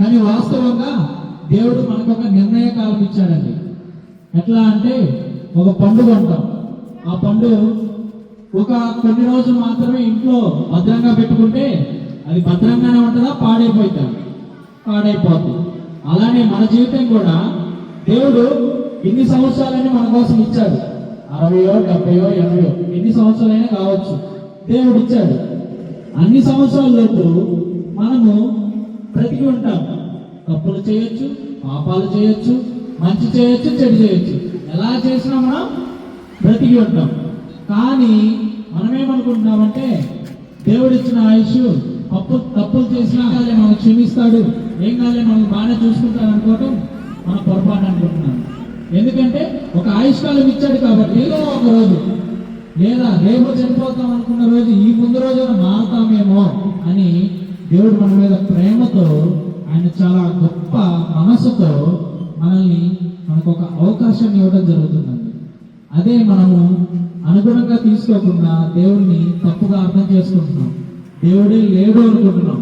కానీ వాస్తవంగా దేవుడు మనకు ఒక నిర్ణయ కాలం ఇచ్చాడండి. ఎట్లా అంటే ఒక పండు కొంటాం, ఆ పండు ఒక కొన్ని రోజులు మాత్రమే ఇంట్లో భద్రంగా పెట్టుకుంటే అది భద్రంగానే ఉంటుందా, పాడైపోతుంది. అలానే మన జీవితం కూడా దేవుడు ఎన్ని సంవత్సరాలని మన కోసం ఇచ్చాడు, 60, 70, 80 ఎన్ని సంవత్సరాలైనా కావచ్చు దేవుడు ఇచ్చాడు. అన్ని సంవత్సరాలలోపు మనము బ్రతికి ఉంటాం. తప్పులు చేయొచ్చు, పాపాలు చేయొచ్చు, మంచి చేయొచ్చు, చెడు చేయొచ్చు. ఎలా చేసినా మనం బ్రతికి ఉంటాం. కానీ మనమేమనుకుంటున్నామంటే దేవుడు ఇచ్చిన ఆయుష్ తప్పులు చేసినా కాలే మనకు క్షమిస్తాడు, ఏం కాలే మనకు బాగానే చూసుకుంటాడు అనుకోవటం మన పొరపాటు అనుకుంటున్నాం. ఎందుకంటే ఒక ఆయుష్కాలం ఇచ్చాడు కాబట్టి ఏదో ఒక రోజు లేదా రేపు చనిపోతాం అనుకున్న రోజు ఈ ముందు రోజున మారుతామేమో అని దేవుడు మన మీద ప్రేమతో, ఆయన చాలా గొప్ప మనసుతో మనకు ఒక అవకాశాన్ని ఇవ్వడం జరుగుతుందండి. అదే మనము అనుగుణంగా తీసుకోకుండా దేవుడిని తప్పుగా అర్థం చేసుకుంటున్నాం. దేవుడే లేడు అనుకుంటున్నాం.